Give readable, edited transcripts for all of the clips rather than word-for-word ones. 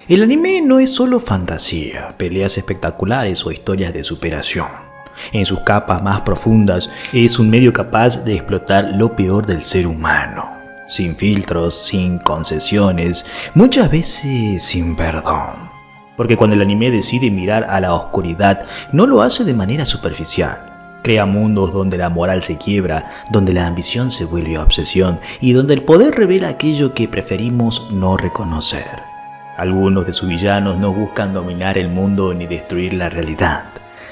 El anime no es solo fantasía, peleas espectaculares o historias de superación. En sus capas más profundas es un medio capaz de explotar lo peor del ser humano, sin filtros, sin concesiones, muchas veces sin perdón. Porque cuando el anime decide mirar a la oscuridad, no lo hace de manera superficial. Crea mundos donde la moral se quiebra, donde la ambición se vuelve obsesión y donde el poder revela aquello que preferimos no reconocer. Algunos de sus villanos no buscan dominar el mundo ni destruir la realidad.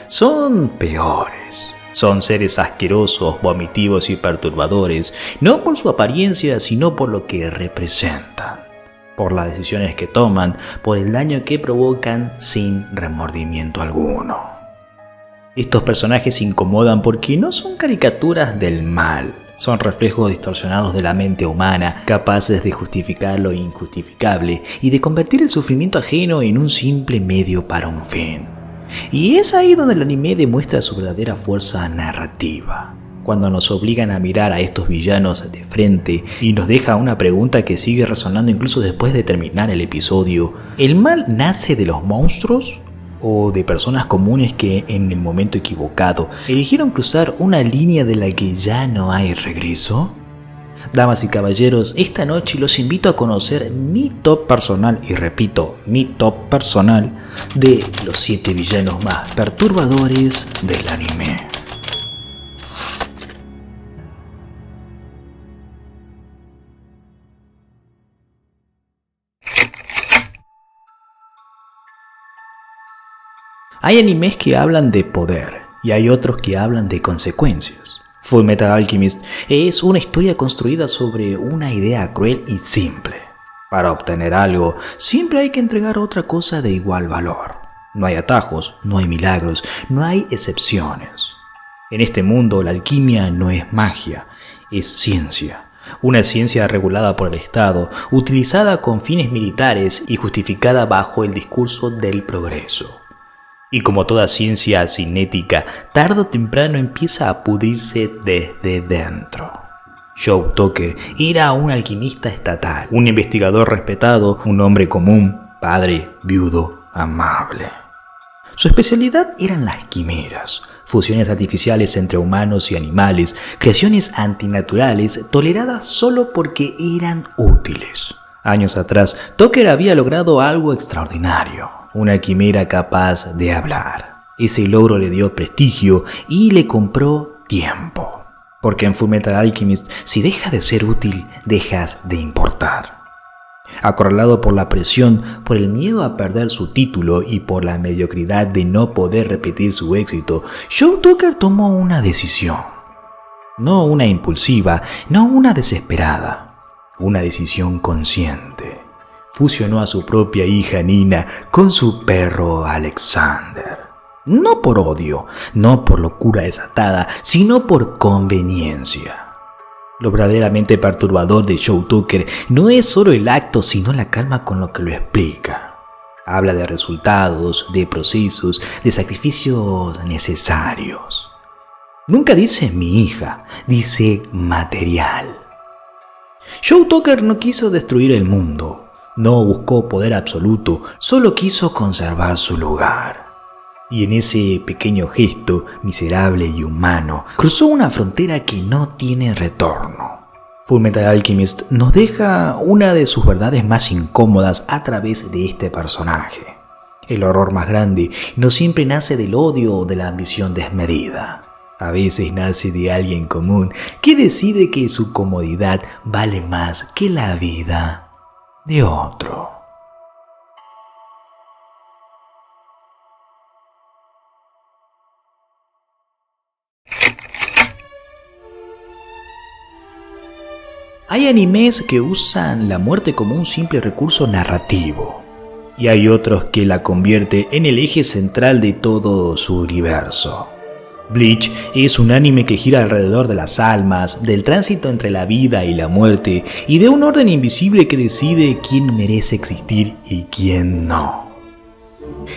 Son peores. Son seres asquerosos, vomitivos y perturbadores, no por su apariencia, sino por lo que representan. Por las decisiones que toman, por el daño que provocan sin remordimiento alguno. Estos personajes incomodan porque no son caricaturas del mal. Son reflejos distorsionados de la mente humana, capaces de justificar lo injustificable y de convertir el sufrimiento ajeno en un simple medio para un fin. Y es ahí donde el anime demuestra su verdadera fuerza narrativa. Cuando nos obligan a mirar a estos villanos de frente y nos deja una pregunta que sigue resonando incluso después de terminar el episodio. ¿El mal nace de los monstruos? ¿O de personas comunes que en el momento equivocado eligieron cruzar una línea de la que ya no hay regreso? Damas y caballeros, esta noche los invito a conocer mi top personal, y repito, mi top personal de los 7 villanos más perturbadores del anime. Hay animes que hablan de poder y hay otros que hablan de consecuencias. Fullmetal Alchemist es una historia construida sobre una idea cruel y simple. Para obtener algo, siempre hay que entregar otra cosa de igual valor. No hay atajos, no hay milagros, no hay excepciones. En este mundo la alquimia no es magia, es ciencia. Una ciencia regulada por el Estado, utilizada con fines militares y justificada bajo el discurso del progreso. Y como toda ciencia cinética, tarde o temprano empieza a pudrirse desde dentro. Joe Tucker era un alquimista estatal, un investigador respetado, un hombre común, padre, viudo, amable. Su especialidad eran las quimeras, fusiones artificiales entre humanos y animales, creaciones antinaturales toleradas solo porque eran útiles. Años atrás, Tucker había logrado algo extraordinario. Una quimera capaz de hablar. Ese logro le dio prestigio y le compró tiempo. Porque en Fullmetal Alchemist, si dejas de ser útil, dejas de importar. Acorralado por la presión, por el miedo a perder su título y por la mediocridad de no poder repetir su éxito, Joe Tucker tomó una decisión. No una impulsiva, no una desesperada. Una decisión consciente. Fusionó a su propia hija Nina con su perro Alexander. No por odio, no por locura desatada, sino por conveniencia. Lo verdaderamente perturbador de Joe Tucker no es solo el acto, sino la calma con lo que lo explica. Habla de resultados, de procesos, de sacrificios necesarios. Nunca dice mi hija, dice material. Joe Tucker no quiso destruir el mundo. No buscó poder absoluto, solo quiso conservar su lugar. Y en ese pequeño gesto, miserable y humano, cruzó una frontera que no tiene retorno. Fullmetal Alchemist nos deja una de sus verdades más incómodas a través de este personaje. El horror más grande no siempre nace del odio o de la ambición desmedida. A veces nace de alguien común que decide que su comodidad vale más que la vida de otro. Hay animes que usan la muerte como un simple recurso narrativo, y hay otros que la convierte en el eje central de todo su universo. Bleach es un anime que gira alrededor de las almas, del tránsito entre la vida y la muerte, y de un orden invisible que decide quién merece existir y quién no.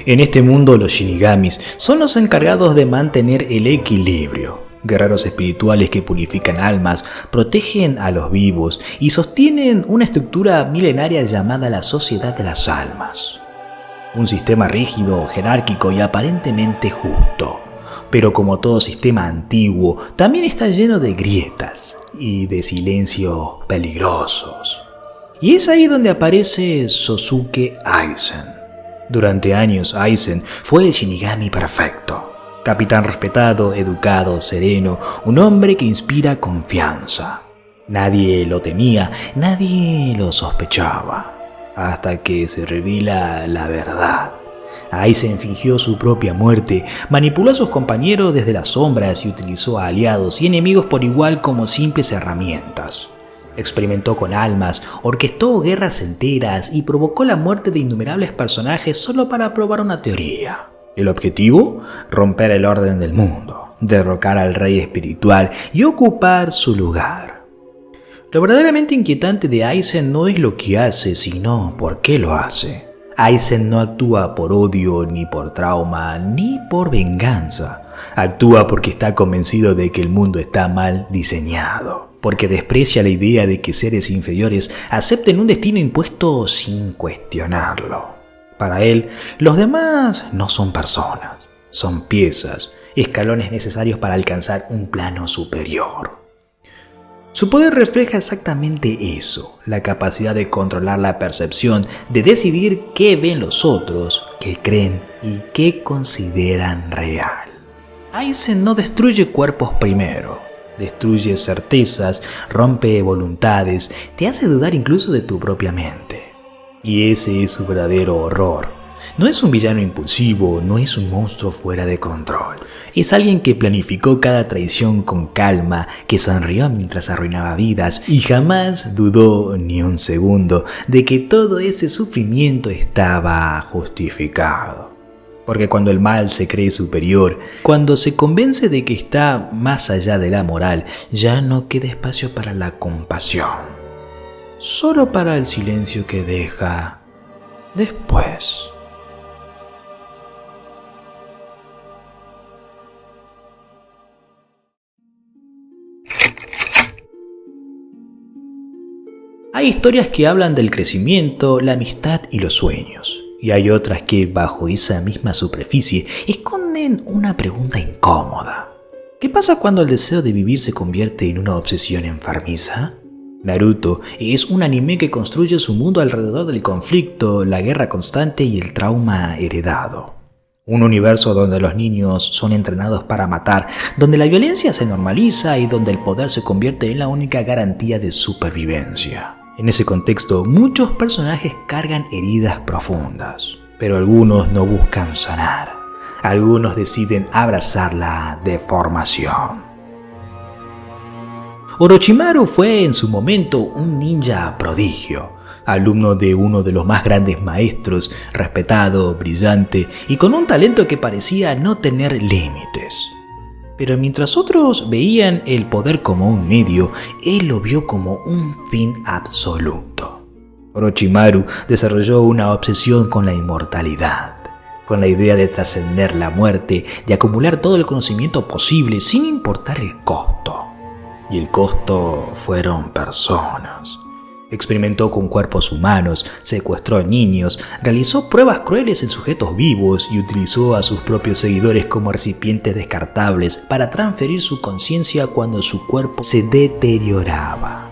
En este mundo, los Shinigamis son los encargados de mantener el equilibrio. Guerreros espirituales que purifican almas, protegen a los vivos y sostienen una estructura milenaria llamada la Sociedad de las Almas. Un sistema rígido, jerárquico y aparentemente justo. Pero como todo sistema antiguo, también está lleno de grietas y de silencios peligrosos. Y es ahí donde aparece Sosuke Aizen. Durante años, Aizen fue el Shinigami perfecto. Capitán respetado, educado, sereno, un hombre que inspira confianza. Nadie lo temía, nadie lo sospechaba. Hasta que se revela la verdad. Aizen fingió su propia muerte, manipuló a sus compañeros desde las sombras y utilizó a aliados y enemigos por igual como simples herramientas. Experimentó con almas, orquestó guerras enteras y provocó la muerte de innumerables personajes solo para probar una teoría. ¿El objetivo? Romper el orden del mundo, derrocar al rey espiritual y ocupar su lugar. Lo verdaderamente inquietante de Aizen no es lo que hace, sino por qué lo hace. Aizen no actúa por odio, ni por trauma, ni por venganza. Actúa porque está convencido de que el mundo está mal diseñado, porque desprecia la idea de que seres inferiores acepten un destino impuesto sin cuestionarlo. Para él, los demás no son personas, son piezas, escalones necesarios para alcanzar un plano superior. Su poder refleja exactamente eso, la capacidad de controlar la percepción, de decidir qué ven los otros, qué creen y qué consideran real. Aizen no destruye cuerpos primero, destruye certezas, rompe voluntades, te hace dudar incluso de tu propia mente. Y ese es su verdadero horror. No es un villano impulsivo, no es un monstruo fuera de control. Es alguien que planificó cada traición con calma, que sonrió mientras arruinaba vidas y jamás dudó ni un segundo de que todo ese sufrimiento estaba justificado. Porque cuando el mal se cree superior, cuando se convence de que está más allá de la moral, ya no queda espacio para la compasión, solo para el silencio que deja después. Hay historias que hablan del crecimiento, la amistad y los sueños. Y hay otras que, bajo esa misma superficie, esconden una pregunta incómoda. ¿Qué pasa cuando el deseo de vivir se convierte en una obsesión enfermiza? Naruto es un anime que construye su mundo alrededor del conflicto, la guerra constante y el trauma heredado. Un universo donde los niños son entrenados para matar, donde la violencia se normaliza y donde el poder se convierte en la única garantía de supervivencia. En ese contexto, muchos personajes cargan heridas profundas, pero algunos no buscan sanar. Algunos deciden abrazar la deformación. Orochimaru fue en su momento un ninja prodigio, alumno de uno de los más grandes maestros, respetado, brillante y con un talento que parecía no tener límites. Pero mientras otros veían el poder como un medio, él lo vio como un fin absoluto. Orochimaru desarrolló una obsesión con la inmortalidad, con la idea de trascender la muerte, de acumular todo el conocimiento posible sin importar el costo. Y el costo fueron personas. Experimentó con cuerpos humanos, secuestró a niños, realizó pruebas crueles en sujetos vivos y utilizó a sus propios seguidores como recipientes descartables para transferir su conciencia cuando su cuerpo se deterioraba.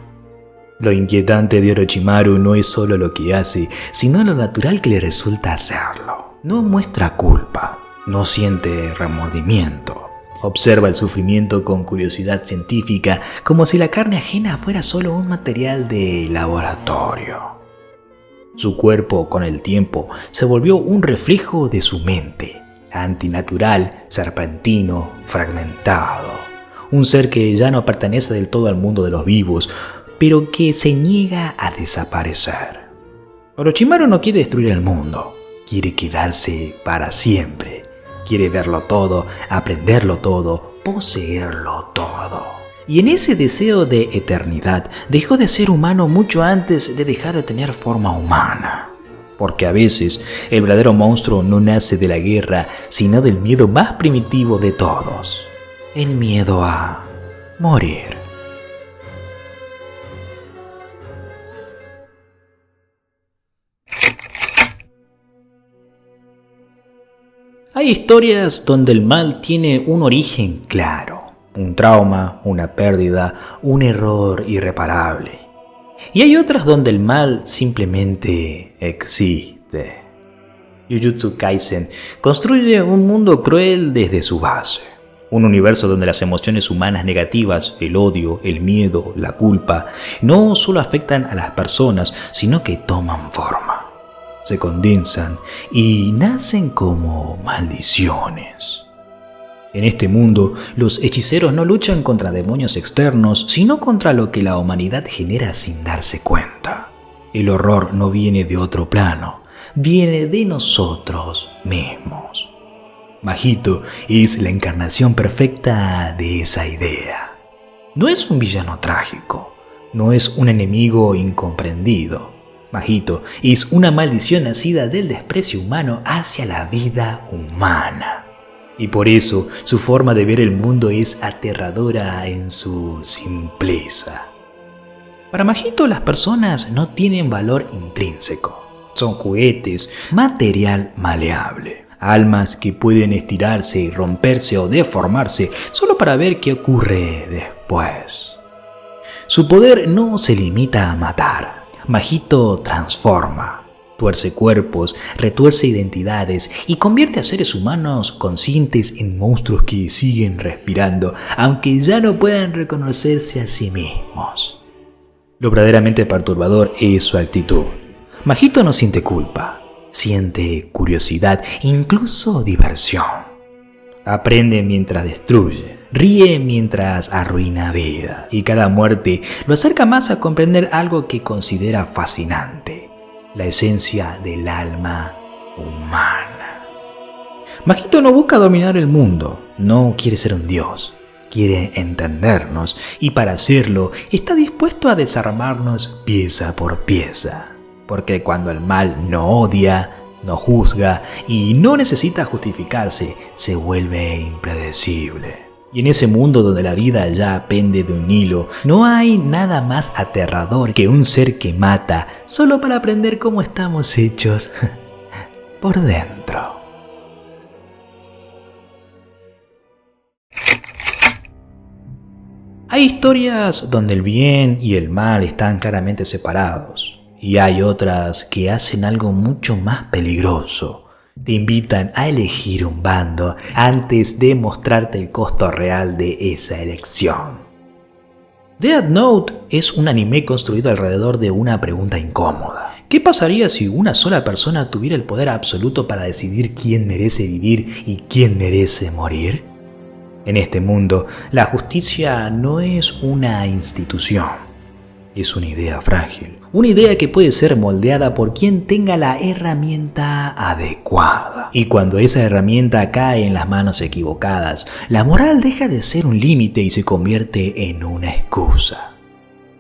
Lo inquietante de Orochimaru no es solo lo que hace, sino lo natural que le resulta hacerlo. No muestra culpa, no siente remordimiento. Observa el sufrimiento con curiosidad científica, como si la carne ajena fuera solo un material de laboratorio. Su cuerpo, con el tiempo, se volvió un reflejo de su mente, antinatural, serpentino, fragmentado. Un ser que ya no pertenece del todo al mundo de los vivos, pero que se niega a desaparecer. Orochimaru no quiere destruir el mundo, quiere quedarse para siempre. Quiere verlo todo, aprenderlo todo, poseerlo todo. Y en ese deseo de eternidad, dejó de ser humano mucho antes de dejar de tener forma humana. Porque a veces, el verdadero monstruo no nace de la guerra, sino del miedo más primitivo de todos. El miedo a morir. Hay historias donde el mal tiene un origen claro, un trauma, una pérdida, un error irreparable. Y hay otras donde el mal simplemente existe. Jujutsu Kaisen construye un mundo cruel desde su base. Un universo donde las emociones humanas negativas, el odio, el miedo, la culpa, no solo afectan a las personas, sino que toman forma. Se condensan y nacen como maldiciones. En este mundo, los hechiceros no luchan contra demonios externos, sino contra lo que la humanidad genera sin darse cuenta. El horror no viene de otro plano, viene de nosotros mismos. Mahito es la encarnación perfecta de esa idea. No es un villano trágico, no es un enemigo incomprendido. Mahito es una maldición nacida del desprecio humano hacia la vida humana. Y por eso su forma de ver el mundo es aterradora en su simpleza. Para Mahito las personas no tienen valor intrínseco. Son juguetes, material maleable. Almas que pueden estirarse, romperse o deformarse solo para ver qué ocurre después. Su poder no se limita a matar. Mahito transforma, tuerce cuerpos, retuerce identidades y convierte a seres humanos conscientes en monstruos que siguen respirando, aunque ya no puedan reconocerse a sí mismos. Lo verdaderamente perturbador es su actitud. Mahito no siente culpa. Siente curiosidad, incluso diversión. Aprende mientras destruye, ríe mientras arruina vida, y cada muerte lo acerca más a comprender algo que considera fascinante: la esencia del alma humana. Mahito no busca dominar el mundo, no quiere ser un dios, quiere entendernos, y para hacerlo está dispuesto a desarmarnos pieza por pieza. Porque cuando el mal no odia, no juzga y no necesita justificarse, se vuelve impredecible. Y en ese mundo donde la vida ya pende de un hilo, no hay nada más aterrador que un ser que mata solo para aprender cómo estamos hechos por dentro. Hay historias donde el bien y el mal están claramente separados. Y hay otras que hacen algo mucho más peligroso. Te invitan a elegir un bando antes de mostrarte el costo real de esa elección. Death Note es un anime construido alrededor de una pregunta incómoda. ¿Qué pasaría si una sola persona tuviera el poder absoluto para decidir quién merece vivir y quién merece morir? En este mundo, la justicia no es una institución. Es una idea frágil, una idea que puede ser moldeada por quien tenga la herramienta adecuada. Y cuando esa herramienta cae en las manos equivocadas, la moral deja de ser un límite y se convierte en una excusa.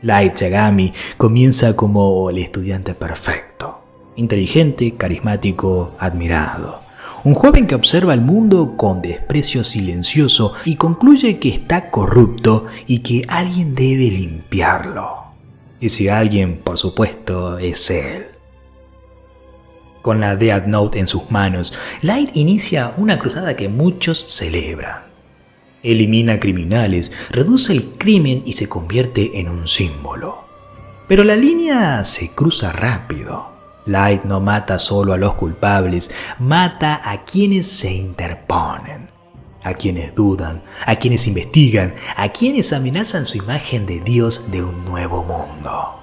Light Yagami comienza como el estudiante perfecto, inteligente, carismático, admirado. Un joven que observa el mundo con desprecio silencioso y concluye que está corrupto y que alguien debe limpiarlo. Ese alguien, por supuesto, es él. Con la Death Note en sus manos, Light inicia una cruzada que muchos celebran. Elimina criminales, reduce el crimen y se convierte en un símbolo. Pero la línea se cruza rápido. Light no mata solo a los culpables, mata a quienes se interponen. A quienes dudan, a quienes investigan, a quienes amenazan su imagen de Dios de un nuevo mundo.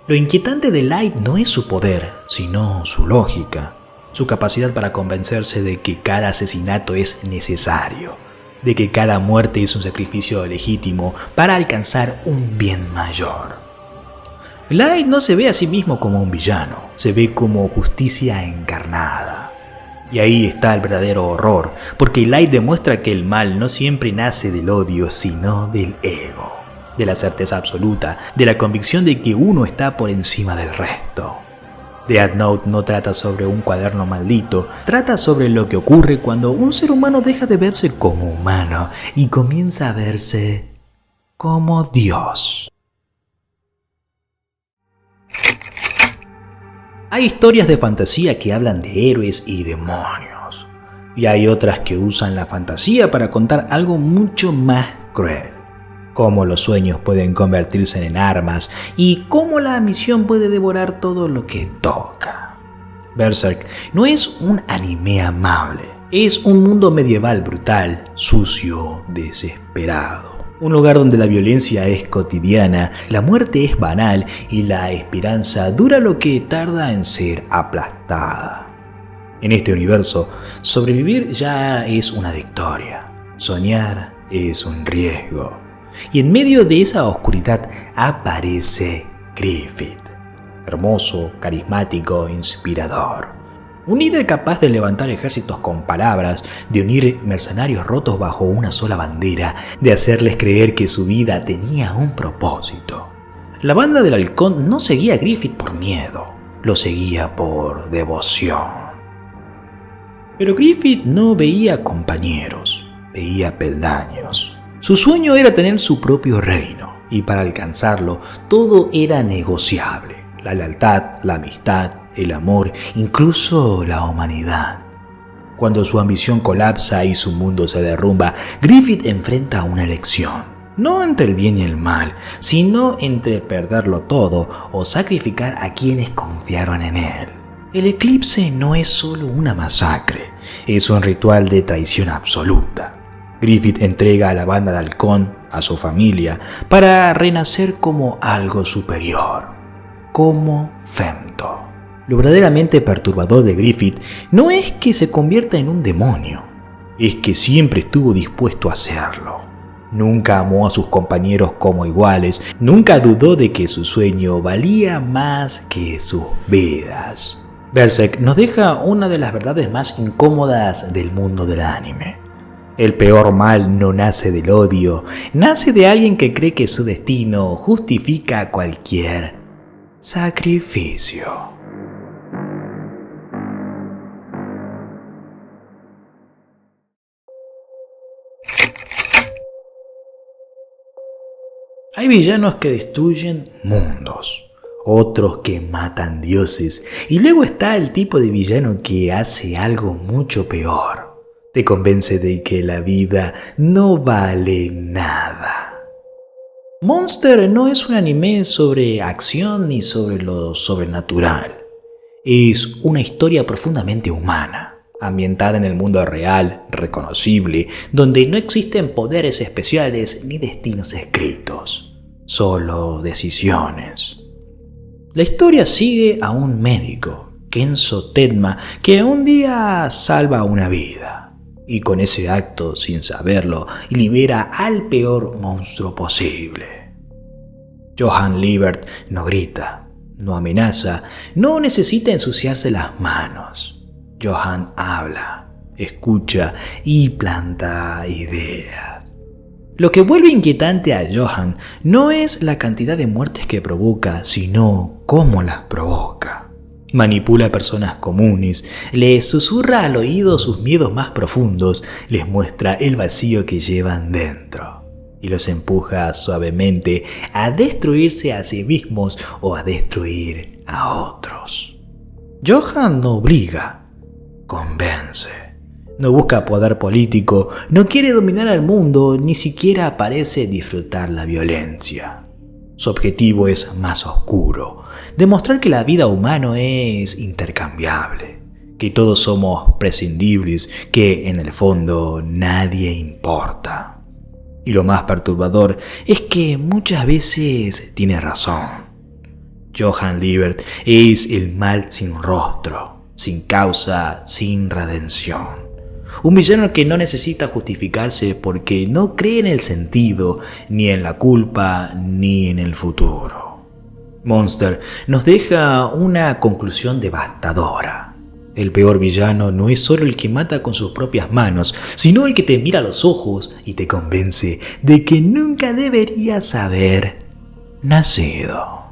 Lo inquietante de Light no es su poder, sino su lógica, su capacidad para convencerse de que cada asesinato es necesario, de que cada muerte es un sacrificio legítimo para alcanzar un bien mayor. Light no se ve a sí mismo como un villano, se ve como justicia encarnada. Y ahí está el verdadero horror, porque Light demuestra que el mal no siempre nace del odio, sino del ego, de la certeza absoluta, de la convicción de que uno está por encima del resto. Death Note no trata sobre un cuaderno maldito, trata sobre lo que ocurre cuando un ser humano deja de verse como humano y comienza a verse como Dios. Hay historias de fantasía que hablan de héroes y demonios, Y hay otras que usan la fantasía para contar algo mucho más cruel. Cómo los sueños pueden convertirse en armas y cómo la ambición puede devorar todo lo que toca. Berserk no es un anime amable, es un mundo medieval brutal, sucio, desesperado. Un lugar donde la violencia es cotidiana, la muerte es banal y la esperanza dura lo que tarda en ser aplastada. En este universo, sobrevivir ya es una victoria, soñar es un riesgo. Y en medio de esa oscuridad aparece Griffith, hermoso, carismático, inspirador. Un líder capaz de levantar ejércitos con palabras, de unir mercenarios rotos bajo una sola bandera, de hacerles creer que su vida tenía un propósito. La banda del halcón no seguía a Griffith por miedo, lo seguía por devoción. Pero Griffith no veía compañeros, veía peldaños. Su sueño era tener su propio reino, y para alcanzarlo todo era negociable: la lealtad, la amistad, el amor, incluso la humanidad. Cuando su ambición colapsa y su mundo se derrumba, Griffith enfrenta una elección. No entre el bien y el mal, sino entre perderlo todo o sacrificar a quienes confiaron en él. El eclipse no es solo una masacre, es un ritual de traición absoluta. Griffith entrega a la banda de halcón, a su familia, para renacer como algo superior, como Femto. Lo verdaderamente perturbador de Griffith no es que se convierta en un demonio, es que siempre estuvo dispuesto a hacerlo. Nunca amó a sus compañeros como iguales, nunca dudó de que su sueño valía más que sus vidas. Berserk nos deja una de las verdades más incómodas del mundo del anime. El peor mal no nace del odio, nace de alguien que cree que su destino justifica cualquier sacrificio. Hay villanos que destruyen mundos, otros que matan dioses, y luego está el tipo de villano que hace algo mucho peor. Te convence de que la vida no vale nada. Monster no es un anime sobre acción ni sobre lo sobrenatural. Es una historia profundamente humana, ambientada en el mundo real, reconocible, donde no existen poderes especiales ni destinos escritos, solo decisiones. La historia sigue a un médico, Kenzo Tenma, que un día salva una vida. Y con ese acto, sin saberlo, libera al peor monstruo posible. Johann Liebert no grita, no amenaza, no necesita ensuciarse las manos. Johann habla, escucha y planta ideas. Lo que vuelve inquietante a Johann no es la cantidad de muertes que provoca, sino cómo las provoca. Manipula a personas comunes, les susurra al oído sus miedos más profundos, les muestra el vacío que llevan dentro y los empuja suavemente a destruirse a sí mismos o a destruir a otros. Johann no obliga, convence. No busca poder político, no quiere dominar al mundo, ni siquiera parece disfrutar la violencia. Su objetivo es más oscuro: demostrar que la vida humana es intercambiable, que todos somos prescindibles, que en el fondo nadie importa. Y lo más perturbador es que muchas veces tiene razón. Johann Liebert es el mal sin rostro, sin causa, sin redención. Un villano que no necesita justificarse porque no cree en el sentido, ni en la culpa, ni en el futuro. Monster nos deja una conclusión devastadora. El peor villano no es solo el que mata con sus propias manos, sino el que te mira a los ojos y te convence de que nunca deberías haber nacido.